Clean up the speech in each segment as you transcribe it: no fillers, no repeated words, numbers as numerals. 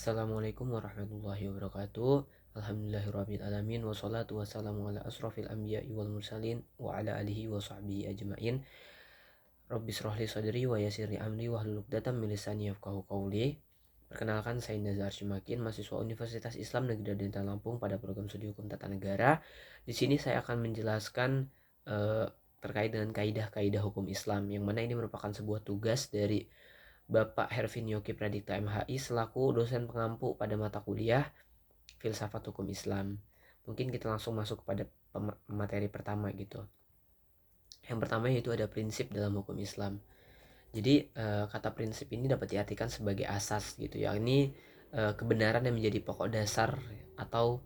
Assalamualaikum warahmatullahi wabarakatuh. Alhamdulillahirabbil alamin wassalatu wassalamu ala asrofil anbiya'i wal mursalin wa ala alihi wa sahbihi ajmain. Rabbi shrahli sadri wa yassirli amri wahlul 'uqdatam min lisani yafqahu qawli. Perkenalkan, saya Nazar Shimakin, mahasiswa Universitas Islam Negeri Radin Lampung pada program studi hukum tata negara. Di sini saya akan menjelaskan terkait dengan kaidah-kaidah hukum Islam, yang mana ini merupakan sebuah tugas dari Bapak Hervin Yogi Pradikta MHI selaku dosen pengampu pada mata kuliah Filsafat Hukum Islam. Mungkin kita langsung masuk kepada materi pertama gitu. Yang pertama yaitu ada prinsip dalam hukum Islam. Jadi kata prinsip ini dapat diartikan sebagai asas gitu ya. Ini kebenaran yang menjadi pokok dasar atau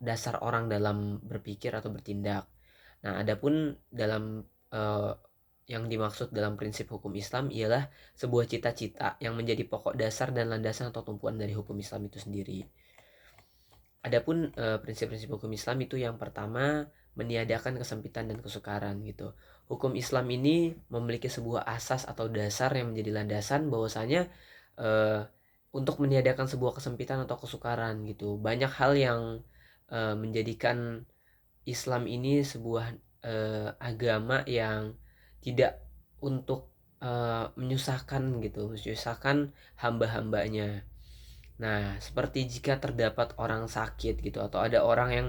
dasar orang dalam berpikir atau bertindak. Nah, adapun dalam yang dimaksud dalam prinsip hukum Islam ialah sebuah cita-cita yang menjadi pokok dasar dan landasan atau tumpuan dari hukum Islam itu sendiri. Adapun prinsip-prinsip hukum Islam itu yang pertama meniadakan kesempitan dan kesukaran gitu. Hukum Islam ini memiliki sebuah asas atau dasar yang menjadi landasan bahwasanya untuk meniadakan sebuah kesempitan atau kesukaran gitu. Banyak hal yang menjadikan Islam ini sebuah agama yang tidak untuk menyusahkan gitu, menyusahkan hamba-hambanya. Nah, seperti jika terdapat orang sakit gitu atau ada orang yang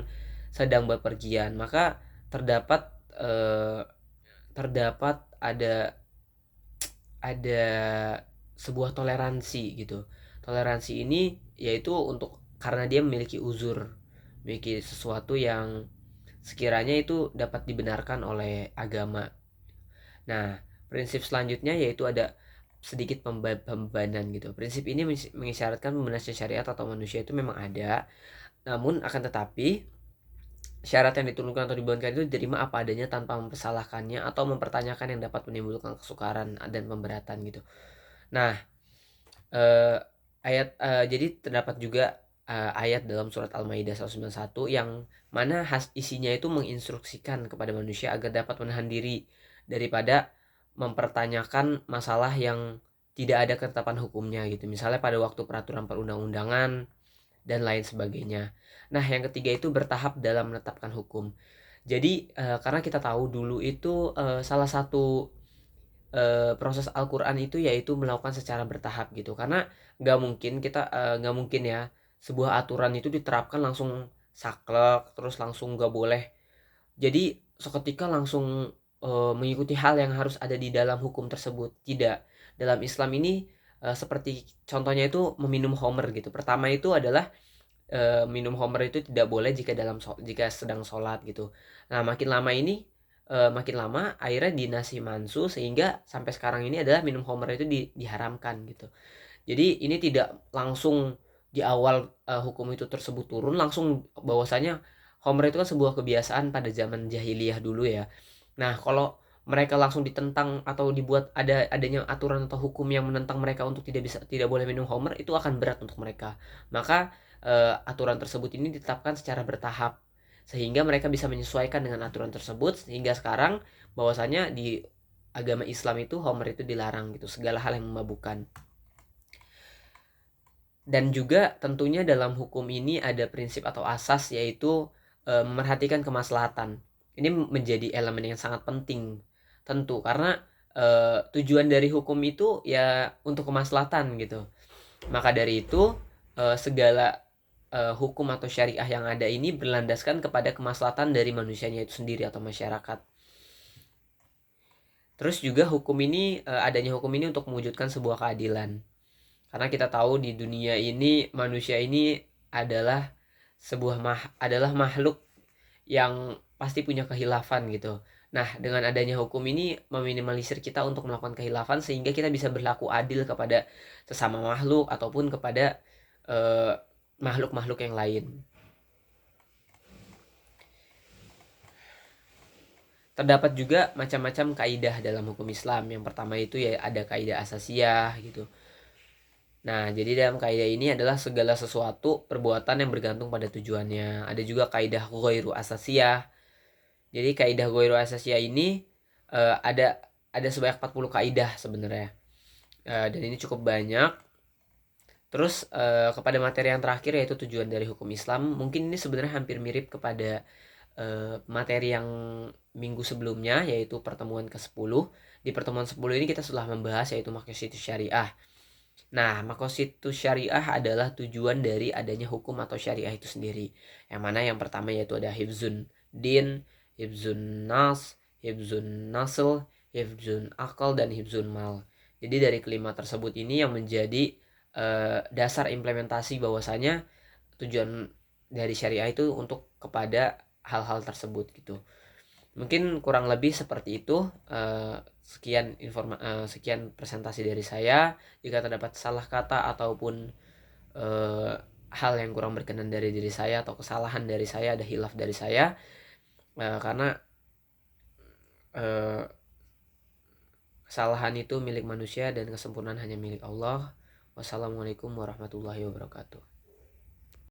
sedang bepergian, maka terdapat eh, terdapat ada sebuah toleransi gitu. Toleransi ini yaitu untuk karena dia memiliki uzur, memiliki sesuatu yang sekiranya itu dapat dibenarkan oleh agama. Nah, prinsip selanjutnya yaitu ada sedikit pembebanan gitu. Prinsip ini mengisyaratkan pembenaran syariat atau manusia itu memang ada, namun akan tetapi syarat yang diturunkan atau dibebankan itu diterima apa adanya tanpa mempersalahkannya atau mempertanyakan yang dapat menimbulkan kesukaran dan pemberatan gitu. Nah, jadi terdapat juga ayat dalam surat Al-Maidah 191 yang mana isinya itu menginstruksikan kepada manusia agar dapat menahan diri daripada mempertanyakan masalah yang tidak ada ketetapan hukumnya gitu. Misalnya pada waktu peraturan perundang-undangan dan lain sebagainya. Nah, yang ketiga itu bertahap dalam menetapkan hukum. Jadi karena kita tahu dulu itu salah satu proses Al-Quran itu yaitu melakukan secara bertahap gitu. Karena nggak mungkin ya sebuah aturan itu diterapkan langsung saklek terus langsung nggak boleh. Jadi seketika langsung mengikuti hal yang harus ada di dalam hukum tersebut. Tidak. Dalam Islam ini seperti contohnya itu meminum khamr gitu. Pertama itu adalah minum khamr itu tidak boleh jika sedang sholat gitu. Nah, makin lama akhirnya dinasti mansu sehingga sampai sekarang ini adalah minum khamr itu diharamkan gitu. Jadi ini tidak langsung di awal hukum itu tersebut turun langsung bahwasanya khamr itu kan sebuah kebiasaan pada zaman jahiliyah dulu ya. Nah, kalau mereka langsung ditentang atau dibuat adanya aturan atau hukum yang menentang mereka untuk tidak boleh minum khamr, itu akan berat untuk mereka. Maka aturan tersebut ini ditetapkan secara bertahap sehingga mereka bisa menyesuaikan dengan aturan tersebut sehingga sekarang bahwasanya di agama Islam itu khamr itu dilarang gitu, segala hal yang memabukkan. Dan juga tentunya dalam hukum ini ada prinsip atau asas yaitu memerhatikan kemaslahatan. Ini menjadi elemen yang sangat penting tentu karena tujuan dari hukum itu ya untuk kemaslahatan gitu. Maka dari itu segala hukum atau syariah yang ada ini berlandaskan kepada kemaslahatan dari manusianya itu sendiri atau masyarakat. Terus juga adanya hukum ini untuk mewujudkan sebuah keadilan. Karena kita tahu di dunia ini manusia ini adalah adalah makhluk yang pasti punya kehilafan gitu. Nah, dengan adanya hukum ini meminimalisir kita untuk melakukan kehilafan sehingga kita bisa berlaku adil kepada sesama makhluk ataupun kepada eh, makhluk-makhluk yang lain. Terdapat juga macam-macam kaidah dalam hukum Islam. Yang pertama itu ya ada kaidah asasiyah gitu. Nah, jadi dalam kaidah ini adalah segala sesuatu perbuatan yang bergantung pada tujuannya. Ada juga kaidah ghairu asasiyah. Jadi kaidah ghairu asasiyah ini ada sebanyak 40 kaidah sebenarnya. Dan ini cukup banyak. Terus kepada materi yang terakhir yaitu tujuan dari hukum Islam, mungkin ini sebenarnya hampir mirip kepada materi yang minggu sebelumnya yaitu pertemuan ke-10. Di pertemuan 10 ini kita sudah membahas yaitu maqasidus syariah. Nah, maqasidus syariah adalah tujuan dari adanya hukum atau syariah itu sendiri. Yang mana yang pertama yaitu ada hifzun din, hifzun nas, hifzun nasl, hifzun akal, dan hifzun mal. Jadi dari kelima tersebut ini yang menjadi dasar implementasi bahwasanya tujuan dari syariah itu untuk kepada hal-hal tersebut gitu. Mungkin kurang lebih seperti itu. Sekian presentasi dari saya. Jika terdapat salah kata ataupun hal yang kurang berkenan dari diri saya atau kesalahan dari saya, ada hilaf dari saya, karena kesalahan itu milik manusia dan kesempurnaan hanya milik Allah. Wassalamualaikum warahmatullahi wabarakatuh.